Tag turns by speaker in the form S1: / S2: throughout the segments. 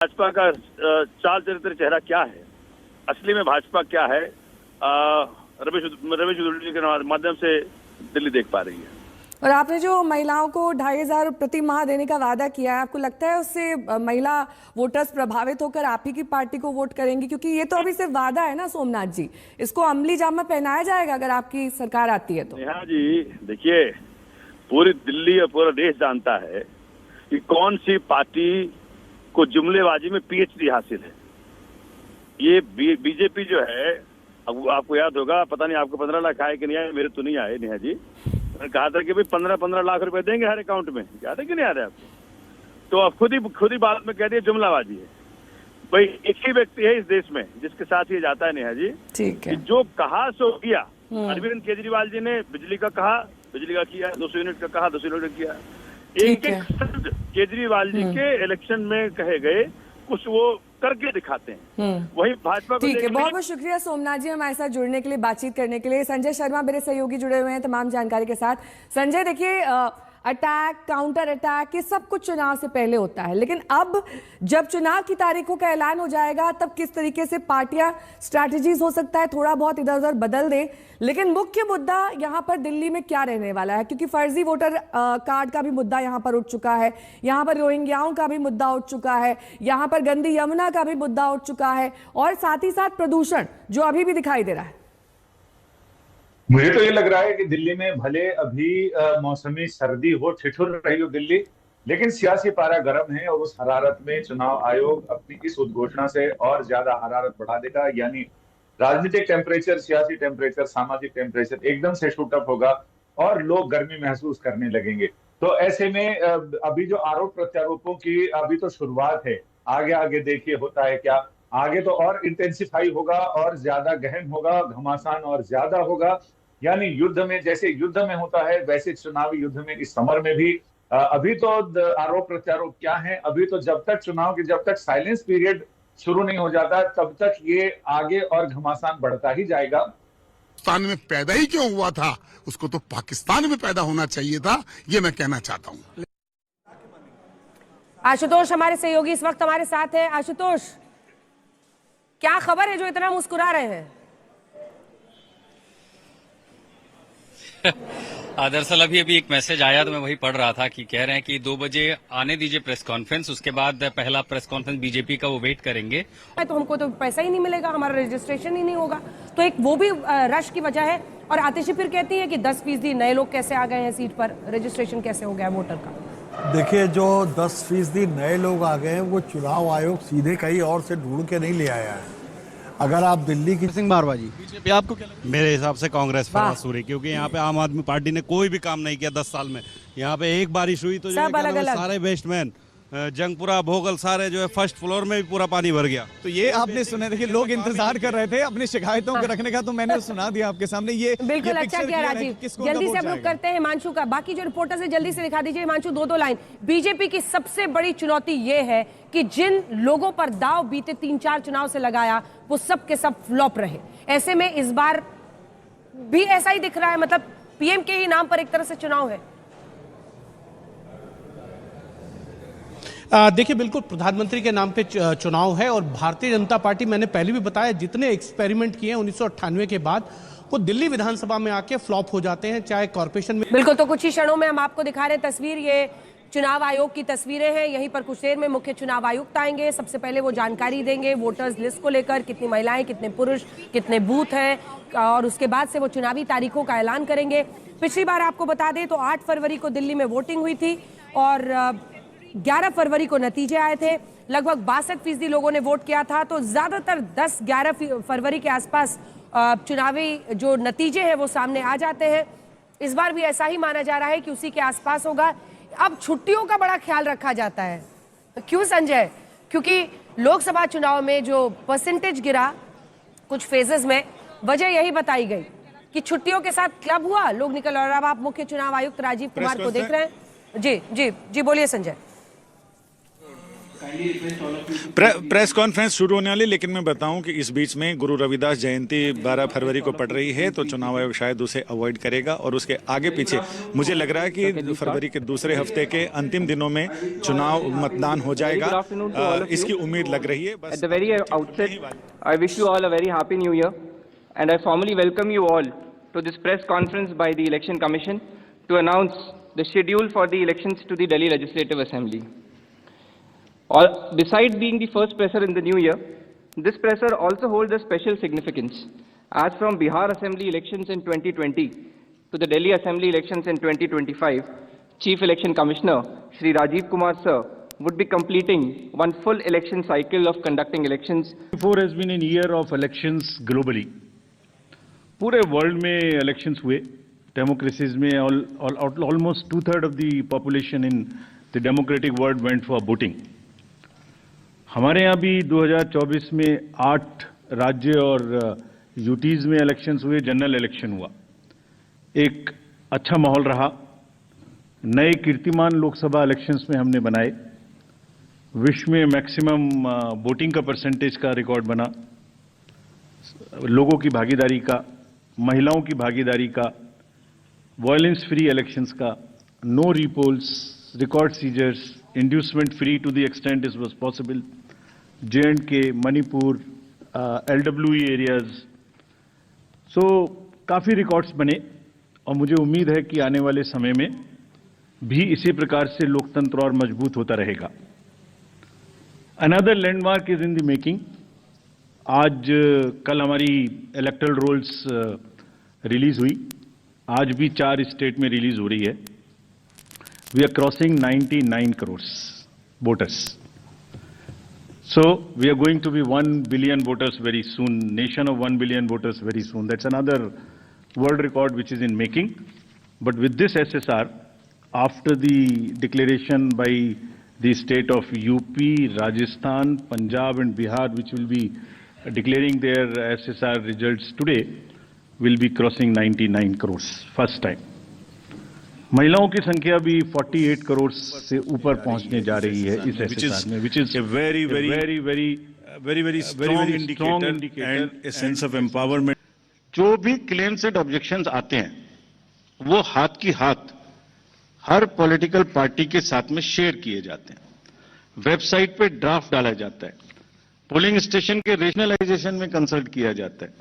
S1: भाजपा का चाल चरित्र चेहरा क्या है, असली में भाजपा क्या है, रमेश उदुल्टी के माध्यम से दिल्ली देख पा रही है।
S2: और आपने जो महिलाओं को 2,500 प्रति माह देने का वादा किया है, आपको लगता है उससे महिला वोटर्स प्रभावित होकर आप ही की पार्टी को वोट करेंगे? क्योंकि ये तो अभी सिर्फ वादा है ना सोमनाथ जी, इसको अमली जामा पहनाया जाएगा अगर आपकी सरकार आती है तो।
S1: नेहा जी देखिए, पूरी दिल्ली और पूरा देश जानता है कि कौन सी पार्टी को जुमलेबाजी में पीएचडी हासिल है। ये बीजेपी जो है, अब आपको याद होगा, पता नहीं आपको 15 लाख आए कि नहीं आए, मेरे तो नहीं आए नेहा जी। मैंने कहा था कि भाई 15-15 लाख रुपए देंगे हर अकाउंट में, याद है कि नहीं आ रहा है आपको? तो अब खुद ही बाद में कह दिया जुमलाबाजी है। भाई एक ही व्यक्ति है इस देश में जिसके साथ ये जाता है नेहा जी,
S2: ठीक है,
S1: जो कहा सो किया। अरविंद केजरीवाल जी ने बिजली का कहा, बिजली का किया, 200 यूनिट का कहा, 200 यूनिट किया। एक शब्द केजरीवाल जी के इलेक्शन में कहे गए, कुछ वो करके दिखाते हैं। वही भाजपा को।
S2: ठीक है, बहुत बहुत शुक्रिया सोमनाथ जी हमारे साथ जुड़ने के लिए, बातचीत करने के लिए। संजय शर्मा मेरे सहयोगी जुड़े हुए हैं तमाम जानकारी के साथ। संजय देखिए, अटैक, काउंटर अटैक, ये सब कुछ चुनाव से पहले होता है, लेकिन अब जब चुनाव की तारीखों का ऐलान हो जाएगा तब किस तरीके से पार्टियां स्ट्रैटेजीज हो सकता है थोड़ा बहुत इधर उधर बदल दें, लेकिन मुख्य मुद्दा यहां पर दिल्ली में क्या रहने वाला है, क्योंकि फर्जी वोटर कार्ड का भी मुद्दा यहां पर उठ चुका है, यहां पर रोहिंग्याओं का भी मुद्दा उठ चुका है, यहां पर गंदी यमुना का भी मुद्दा उठ चुका है, और साथ ही साथ प्रदूषण जो अभी भी दिखाई दे रहा है।
S3: मुझे तो ये लग रहा है कि दिल्ली में भले अभी मौसमी सर्दी हो, ठिठुर रही हो दिल्ली, लेकिन सियासी पारा गर्म है और उस हरारत में चुनाव आयोग अपनी इस उद्घोषणा से और ज्यादा हरारत बढ़ा देगा। यानी राजनीतिक टेम्परेचर, सियासी टेम्परेचर, सामाजिक टेम्परेचर एकदम से शूट अप होगा और लोग गर्मी महसूस करने लगेंगे। तो ऐसे में अभी जो आरोप प्रत्यारोपों की अभी तो शुरुआत है, आगे आगे देखिए होता है क्या। आगे तो और इंटेंसिफाई होगा और ज्यादा गहन होगा, घमासान और ज्यादा होगा। यानी युद्ध में जैसे युद्ध में होता है वैसे चुनावी युद्ध में इस समर में भी अभी तो आरोप प्रत्यारोप क्या है, अभी तो जब तक साइलेंस पीरियड शुरू नहीं हो जाता तब तक ये आगे और घमासान बढ़ता ही जाएगा।
S4: पाकिस्तान में पैदा ही क्यों हुआ था, उसको तो पाकिस्तान में पैदा होना चाहिए था, ये मैं कहना चाहता हूँ।
S5: आशुतोष हमारे सहयोगी इस वक्त हमारे साथ है। आशुतोष, क्या खबर है जो इतना मुस्कुरा रहे हैं?
S6: दरअसल अभी एक मैसेज आया तो मैं वही पढ़ रहा था कि कह रहे हैं कि 2 बजे आने दीजिए प्रेस कॉन्फ्रेंस, उसके बाद पहला प्रेस कॉन्फ्रेंस बीजेपी का वो वेट करेंगे।
S5: तो हमको तो पैसा ही नहीं मिलेगा, हमारा रजिस्ट्रेशन ही नहीं होगा, तो एक वो भी रश की वजह है। और आतिशी फिर कहती है कि 10% नए लोग कैसे आ गए हैं सीट पर, रजिस्ट्रेशन कैसे हो गया वोटर का?
S7: देखिए, जो 10% नए लोग आ गए हैं वो चुनाव आयोग सीधे कहीं और से ढूंढ के नहीं ले आया है। अगर आप दिल्ली की
S8: सिंह बारवा जी, बीजेपी आपको क्या लगता है? मेरे हिसाब से कांग्रेस पर मसूरी, क्योंकि यहाँ पे आम आदमी पार्टी ने कोई भी काम नहीं किया 10 साल में। यहाँ पे एक बारिश हुई तो सारे बेस्टमैन, जंगपुरा, भोगल, सारे जो है फर्स्ट फ्लोर में भी पूरा पानी भर गया। तो ये आपने सुना, देखिए लोग इंतजार कर रहे थे अपनी शिकायतों को रखने का, तो मैंने सुना दिया आपके सामने। ये
S5: बिल्कुल अच्छा किया राजीव, जल्दी से हम लोग करते हैं हिमांशु का, बाकी जो रिपोर्टर्स है जल्दी से दिखा दीजिए। हिमांशु, 2 लाइन। बीजेपी की सबसे बड़ी चुनौती ये है कि जिन लोगों पर दाव बीते 3-4 चुनाव से लगाया वो सब के सब फ्लॉप रहे। ऐसे में इस बार भी ऐसा ही दिख रहा है, मतलब पीएम के ही नाम पर एक तरह से चुनाव है।
S9: देखिए, बिल्कुल प्रधानमंत्री के नाम पे चुनाव है, और भारतीय जनता पार्टी, मैंने पहले भी बताया, जितने एक्सपेरिमेंट किए 1998 के बाद वो दिल्ली विधानसभा में आके फ्लॉप हो जाते हैं, चाहे कॉर्पोरेशन में।
S5: बिल्कुल, तो कुछ ही क्षणों में हम आपको दिखा रहे हैं तस्वीर, ये चुनाव आयोग की तस्वीरें हैं। यहीं पर कुछ देर में मुख्य चुनाव आयुक्त आएंगे, सबसे पहले वो जानकारी देंगे वोटर्स लिस्ट को लेकर, कितनी महिलाएं, कितने पुरुष, कितने बूथ हैं, और उसके बाद से वो चुनावी तारीखों का ऐलान करेंगे। पिछली बार आपको बता दें तो 8 फरवरी को दिल्ली में वोटिंग हुई थी और 11 फरवरी को नतीजे आए थे। लगभग 62% लोगों ने वोट किया था, तो ज्यादातर 10-11 फरवरी के आसपास चुनावी जो नतीजे हैं वो सामने आ जाते हैं। इस बार भी ऐसा ही माना जा रहा है कि उसी के आसपास होगा। अब छुट्टियों का बड़ा ख्याल रखा जाता है, क्यों संजय? क्योंकि लोकसभा चुनाव में जो परसेंटेज गिरा कुछ फेजेस में, वजह यही बताई गई कि छुट्टियों के साथ क्लब हुआ, लोग निकल। और अब आप मुख्य चुनाव आयुक्त राजीव कुमार को देख रहे हैं। जी जी जी, बोलिए संजय।
S10: प्रेस कॉन्फ्रेंस शुरू होने वाली, लेकिन मैं बताऊं कि इस बीच में गुरु रविदास जयंती 12 फरवरी को पड़ रही है, तो चुनाव आयोग शायद उसे अवॉइड करेगा और उसके आगे पीछे मुझे लग रहा है कि फरवरी के दूसरे हफ्ते के अंतिम दिनों में चुनाव मतदान हो जाएगा, इसकी उम्मीद लग रही है।
S11: At the very outset, I wish you all a very happy new year, and I formally welcome you all to this press conference by the Election Commission to announce the schedule for the elections to the Delhi Legislative Assembly. Besides being the first presser in the new year, this presser also holds a special significance, as from Bihar Assembly elections in 2020 to the Delhi Assembly elections in 2025, Chief Election Commissioner Shri Rajiv Kumar Sir would be completing one full election cycle of conducting elections.
S12: 2024 has been a year of elections globally. पूरे world में elections हुए, democracies में almost 2/3 of the population in the democratic world went for voting. हमारे यहाँ भी 2024 में 8 राज्य और यूटीज में इलेक्शंस हुए, जनरल इलेक्शन हुआ। एक अच्छा माहौल रहा, नए कीर्तिमान लोकसभा इलेक्शंस में हमने बनाए, विश्व में मैक्सिमम वोटिंग का परसेंटेज का रिकॉर्ड बना, लोगों की भागीदारी का, महिलाओं की भागीदारी का, वायलेंस फ्री इलेक्शंस का, no repolls, record seizures, inducement free to the extent it was possible, J&K, Manipur, LWE areas. So काफ़ी रिकॉर्ड्स बने और मुझे उम्मीद है कि आने वाले समय में भी इसी प्रकार से लोकतंत्र और मजबूत होता रहेगा। Another landmark is in the making. आज कल हमारी इलेक्टोरल रोल्स रिलीज हुई, आज भी 4 स्टेट में रिलीज हो रही है। We are crossing 99 crores voters. So we are going to be 1 billion voters very soon, nation of 1 billion voters very soon. That's another world record which is in making. But with this SSR, after the declaration by the state of UP, Rajasthan, Punjab and Bihar, which will be declaring their SSR results today, will be crossing 99 crores, first time. महिलाओं की संख्या भी 48 करोड़ से ऊपर पहुंचने जा रही है इस एसएसआर में, which is a very strong indicator and a sense of empowerment. जो भी क्लेम्स एंड ऑब्जेक्शंस आते हैं वो हाथ की हाथ हर पॉलिटिकल पार्टी के साथ में शेयर किए जाते हैं, वेबसाइट पे ड्राफ्ट डाला जाता है, पोलिंग स्टेशन के रीजनलाइजेशन में कंसल्ट किया जाता है।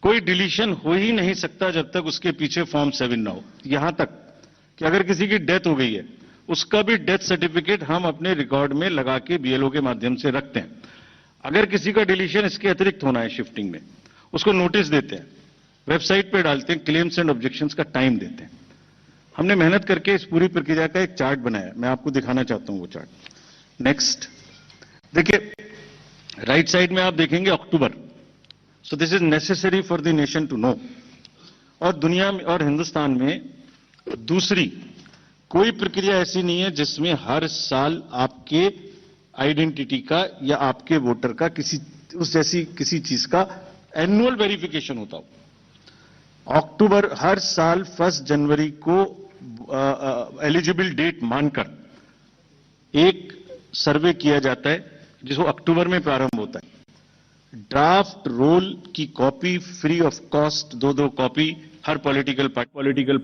S12: कोई डिलीशन हो ही नहीं सकता जब तक उसके पीछे फॉर्म 7 ना हो। यहां तक कि अगर किसी की डेथ हो गई है, उसका भी डेथ सर्टिफिकेट हम अपने रिकॉर्ड में लगा के बीएलओ के माध्यम से रखते हैं। अगर किसी का डिलीशन इसके अतिरिक्त होना है शिफ्टिंग में, उसको नोटिस देते हैं, वेबसाइट पे डालते हैं, क्लेम्स एंड ऑब्जेक्शंस का टाइम देते हैं। हमने मेहनत करके इस पूरी प्रक्रिया का एक चार्ट बनाया, मैं आपको दिखाना चाहता हूं वो चार्ट। नेक्स्ट देखिए, राइट साइड में आप देखेंगे अक्टूबर। So this is necessary for the nation to know. और दुनिया में और हिंदुस्तान में दूसरी कोई प्रक्रिया ऐसी नहीं है जिसमें हर साल आपके आइडेंटिटी का या आपके वोटर का किसी चीज का एनुअल वेरिफिकेशन होता हो। अक्टूबर हर साल 1 जनवरी को एलिजिबल डेट मानकर एक सर्वे किया जाता है जिसको अक्टूबर में प्रारंभ होता है। ड्राफ्ट रोल की copy free of cost 2-2 copy her political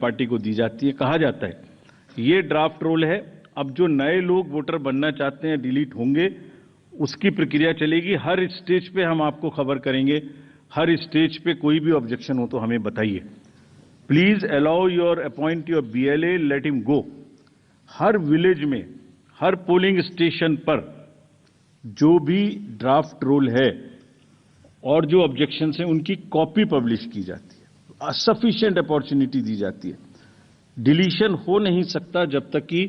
S12: party को दी जाती है। कहा जाता है ये ड्राफ्ट रोल है, अब जो नए लोग वोटर बनना चाहते हैं डिलीट होंगे, उसकी प्रक्रिया चलेगी। हर स्टेज पे हम आपको खबर करेंगे, हर स्टेज पे कोई भी ऑब्जेक्शन हो तो हमें बताइए। Please allow your appoint your BLA, let him go. हर विलेज में, हर पोलिंग स्टेशन पर जो भी ड्राफ्ट रोल है और जो ऑब्जेक्शंस हैं उनकी कॉपी पब्लिश की जाती है, सफिशिएंट अपॉर्चुनिटी दी जाती है। डिलीशन हो नहीं सकता जब तक कि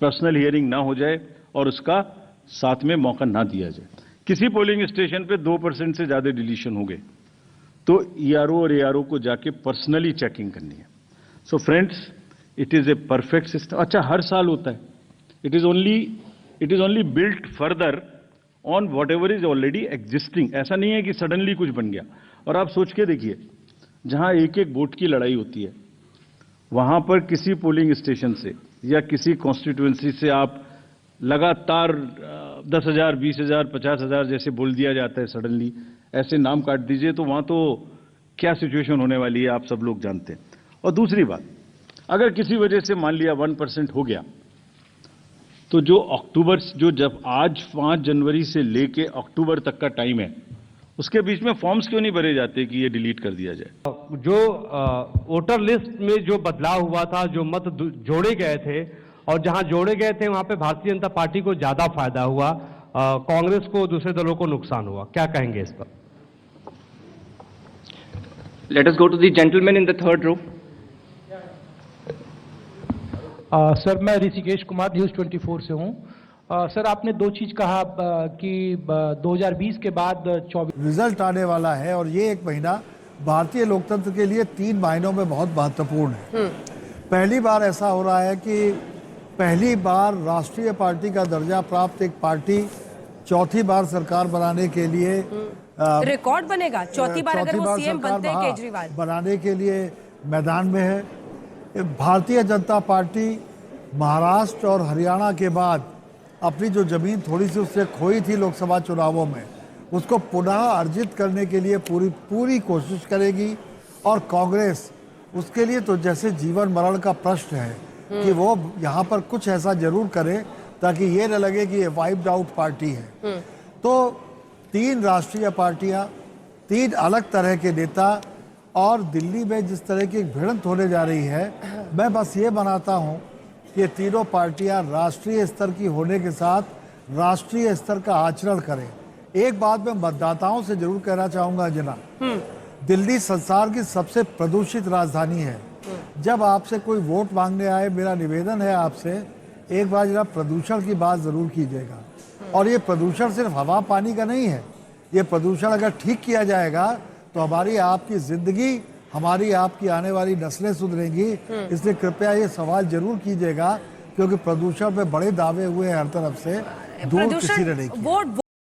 S12: पर्सनल हियरिंग ना हो जाए और उसका साथ में मौका ना दिया जाए। किसी पोलिंग स्टेशन पे 2% से ज्यादा डिलीशन हो गए तो ईआरओ और एआरओ को जाके पर्सनली चेकिंग करनी है। So friends, it is a perfect system. अच्छा, हर साल होता है। It is only built further on what ever is already existing. ऐसा नहीं है कि सडनली कुछ बन गया। और आप सोच के देखिए, जहां एक एक वोट की लड़ाई होती है, वहां पर किसी पोलिंग स्टेशन से या किसी कॉन्स्टिट्यूएंसी से आप लगातार 10,000, 20,000, 50,000 जैसे बोल दिया जाता है सडनली, ऐसे नाम काट दीजिए, तो वहां तो क्या सिचुएशन होने वाली है आप सब लोग जानते हैं। और दूसरी बात, अगर किसी वजह से मान लिया 1% हो गया, तो जो अक्टूबर, जो जब आज 5 जनवरी से लेके अक्टूबर तक का टाइम है, उसके बीच में फॉर्म्स क्यों नहीं भरे जाते कि ये डिलीट कर दिया जाए?
S13: जो वोटर लिस्ट में जो बदलाव हुआ था, जो मत जोड़े गए थे, और जहां जोड़े गए थे वहां पे भारतीय जनता पार्टी को ज्यादा फायदा हुआ, कांग्रेस को, दूसरे दलों को नुकसान हुआ, क्या कहेंगे इस पर?
S11: Let us go to the gentleman in the third row.
S14: Sir, मैं ऋषिकेश कुमार, न्यूज़ 24 से हूँ। सर, आपने दो चीज कहा कि 2020 के बाद 24
S7: रिजल्ट आने वाला है और ये एक महीना भारतीय लोकतंत्र के लिए 3 महीनों में बहुत महत्वपूर्ण है। पहली बार ऐसा हो रहा है कि पहली बार राष्ट्रीय पार्टी का दर्जा प्राप्त एक पार्टी चौथी बार सरकार बनाने के लिए
S5: रिकॉर्ड बनेगा। चौथी बार अगर वो सीएम बनते हैं केजरीवाल,
S7: बनाने के लिए मैदान में है। भारतीय जनता पार्टी महाराष्ट्र और हरियाणा के बाद अपनी जो जमीन थोड़ी सी उससे खोई थी लोकसभा चुनावों में, उसको पुनः अर्जित करने के लिए पूरी कोशिश करेगी। और कांग्रेस उसके लिए तो जैसे जीवन मरण का प्रश्न है कि वो यहाँ पर कुछ ऐसा जरूर करे ताकि ये न लगे कि ये वाइप्ड आउट पार्टी है। तो 3 राष्ट्रीय पार्टियां, 3 अलग तरह के नेता, और दिल्ली में जिस तरह की एक भिड़ंत होने जा रही है, मैं बस ये बनाता हूँ कि ये तीनों पार्टियां राष्ट्रीय स्तर की होने के साथ राष्ट्रीय स्तर का आचरण करें। एक बात मैं मतदाताओं से जरूर कहना चाहूँगा जना, दिल्ली संसार की सबसे प्रदूषित राजधानी है। जब आपसे कोई वोट मांगने आए, मेरा निवेदन है आपसे, एक बार जरा प्रदूषण की बात जरूर कीजिएगा। और ये प्रदूषण सिर्फ हवा पानी का नहीं है, ये प्रदूषण अगर ठीक किया जाएगा तो हमारी आपकी जिंदगी, हमारी आपकी आने वाली नस्लें सुधरेंगी। इसलिए कृपया ये सवाल जरूर कीजिएगा, क्योंकि प्रदूषण पे बड़े दावे हुए हैं हर तरफ से, दूर किसी ने नहीं किया।